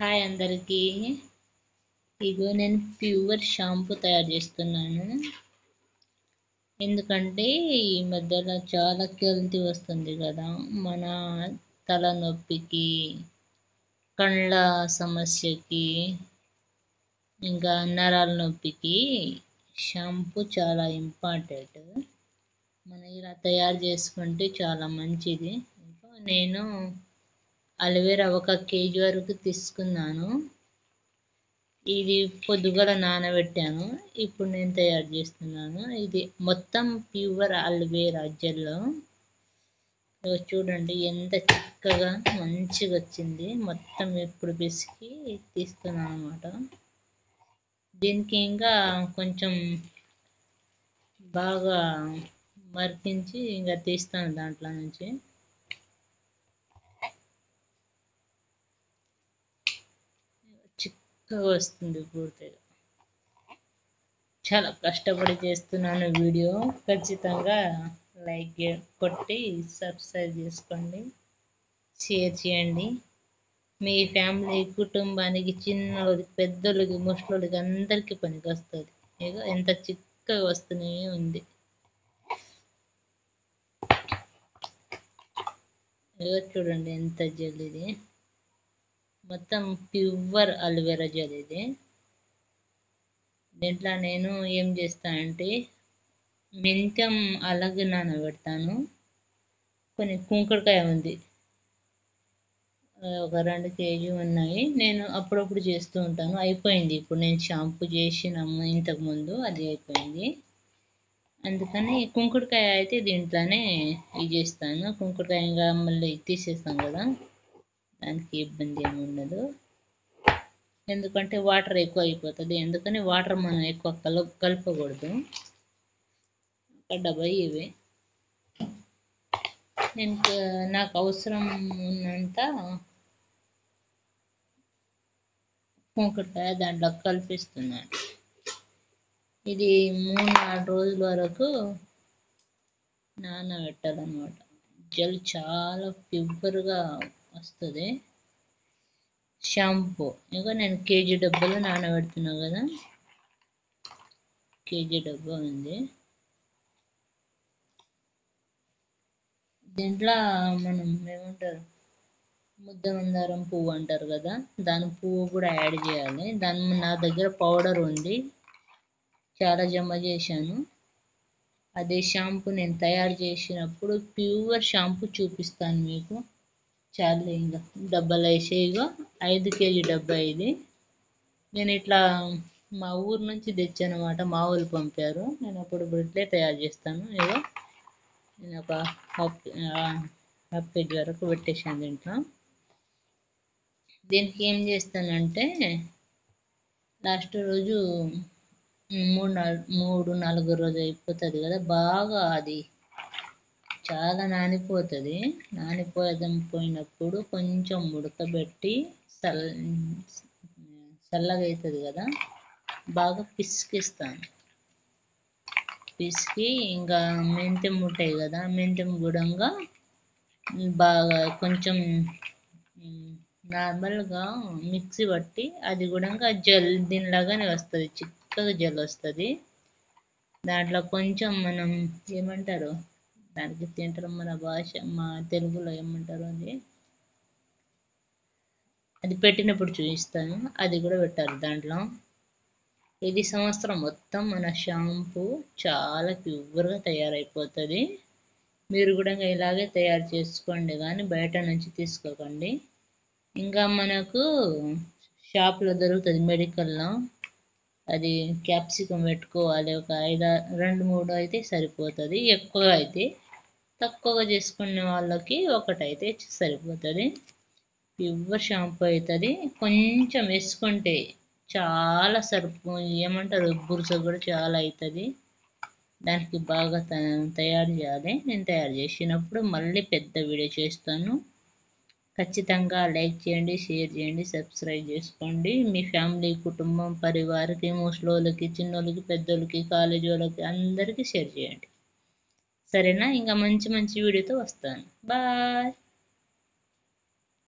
Hi అందరికీ. ఇగో నేను pure shampoo తయారు చేస్తున్నాను. ఎందుకంటే ఈ మధ్యలో చాలా కల్తీ వస్తుంది కదా, మన తలనొప్పికి, కళ్ళ సమస్యకి, ఇంకా నరాల నొప్పికి షాంపూ చాలా ఇంపార్టెంట్. మనం ఇలా తయారు చేసుకుంటే చాలా మంచిది. నేను అలోవెరా 1 కేజీ వరకు తీసుకున్నాను. ఇది పొద్దుగల నానబెట్టాను. ఇప్పుడు నేను తయారు చేస్తున్నాను. ఇది మొత్తం ప్యూర్ అలోవెరా జెల్. చూడండి ఎంత చిక్కగా మంచిగా వచ్చింది. మొత్తం ఇప్పుడు పిసికి తీస్తున్నాను అన్నమాట. దీనికి ఇంకా కొంచెం బాగా మరిపించి ఇంకా తీస్తాను దాంట్లో నుంచి. చిక్కగా వస్తుంది పూర్తిగా. చాలా కష్టపడి చేస్తున్నాను వీడియో. ఖచ్చితంగా లైక్ కొట్టి సబ్స్క్రైబ్ చేసుకోండి, షేర్ చేయండి. మీ ఫ్యామిలీ కుటుంబానికి, చిన్నోళ్ళకి, పెద్దోళ్ళకి, ముసలోళ్ళకి అందరికీ పనికి వస్తుంది. ఇగో ఎంత చిక్కగా వస్తూనే ఉంది. ఇగో చూడండి ఎంత జెల్ ఇది. మొత్తం ప్యూర్ అలోవెరా జెల్ ఇది. దీంట్లో నేను ఏం చేస్తానంటే మెంతం అలాగే నానబెడతాను. కొన్ని కుంకుడుకాయ ఉంది, ఒక 2 కేజీ ఉన్నాయి. నేను అప్పుడప్పుడు చేస్తూ ఉంటాను. అయిపోయింది ఇప్పుడు. నేను షాంపూ చేసినాము ఇంతకుముందు, అది అయిపోయింది. అందుకని కుంకుడుకాయ అయితే దీంట్లోనే ఇది చేస్తాను. కుంకుడుకాయ మళ్ళీ తీసేస్తాం కదా, దానికి ఇబ్బంది ఏమి ఉండదు. ఎందుకంటే వాటర్ ఎక్కువ అయిపోతుంది. ఎందుకని వాటర్ మనం ఎక్కువ కలపకూడదు. ఒక డబ్బా ఇవి. నేను నాకు అవసరం ఉన్నంత కుంకుడుకాయ దాంట్లో కలిపిస్తున్నాను. ఇది 3-4 రోజుల వరకు నానబెట్టాలన్నమాట. జెల్ చాలా ప్యూర్గా వస్తుంది. షాంపూ ఇంకా నేను కేజీ డబ్బాలో నానబెడుతున్నా కదా, కేజీ డబ్బా ఉంది. దీంట్లో మనం ఏమంటారు, ముద్దమందారం పువ్వు అంటారు కదా, దాని పువ్వు కూడా యాడ్ చేయాలి. నా దగ్గర పౌడర్ ఉంది, చాలా జమ చేశాను. అదే షాంపూ నేను తయారు చేసినప్పుడు ప్యూర్ షాంపూ చూపిస్తాను మీకు. చాలా ఇంకా డబ్బాలు వేసేయగా 5 కేజీ డబ్బా ఇది. నేను ఇట్లా మా ఊరు నుంచి తెచ్చానమాట, మా వాళ్ళు పంపారు. నేను అప్పుడు ఇట్లే తయారు చేస్తాను. ఏదో నేను ఒక హాఫ్ కేజీ వరకు పెట్టేసాను దీంట్లో. దీనికి ఏం చేస్తానంటే లాస్ట్ రోజు 3-4 రోజు అయిపోతుంది కదా, బాగా అది చాలా నానిపోతుంది. పోయినప్పుడు కొంచెం ఉడకబెట్టి చల్లగా అవుతుంది కదా, బాగా పిసికిస్తాను. పిసికి ఇంకా మెంతం ఉంటాయి కదా, మెంతం గుడంగా బాగా కొంచెం నార్మల్గా మిక్సీ పట్టి, అది కూడా జెల్ దీనిలాగానే వస్తుంది, చిక్కగా జెల్ వస్తుంది. దాంట్లో కొంచెం మనం ఏమంటారు దానికి తింటారు, మన భాష, మా తెలుగులో ఏమంటారు అది పెట్టినప్పుడు చూపిస్తాను. అది కూడా పెట్టాలి దాంట్లో. ఇది సంవత్సరం మొత్తం మన షాంపూ చాలా ప్యూర్గా తయారైపోతుంది. మీరు కూడా ఇలాగే తయారు చేసుకోండి, కానీ బయట నుంచి తీసుకోకండి. ఇంకా మనకు షాప్లో దొరుకుతుంది మెడికల్లో, అది క్యాప్సికం పెట్టుకోవాలి. ఒక 2-3 అయితే సరిపోతుంది. ఎక్కువగా అయితే, తక్కువగా చేసుకునే వాళ్ళకి ఒకటైతే సరిపోతుంది. ప్యూర్ షాంపూ అవుతుంది. కొంచెం వేసుకుంటే చాలా ఏమంటారు బురద కూడా చాలా అవుతుంది. దానికి బాగా తయారు చేయాలి. నేను తయారు చేసినప్పుడు మళ్ళీ పెద్ద వీడియో చేస్తాను. ఖచ్చితంగా లైక్ చేయండి, షేర్ చేయండి, సబ్స్క్రైబ్ చేసుకోండి. మీ ఫ్యామిలీ, కుటుంబం, పరివారికి, ముసలోళ్ళకి, చిన్నోళ్ళకి, పెద్దోళ్ళకి, కాలేజీ వాళ్ళకి అందరికీ షేర్ చేయండి. సరేనా? ఇంకా మంచి మంచి వీడియోతో వస్తాను. బాయ్.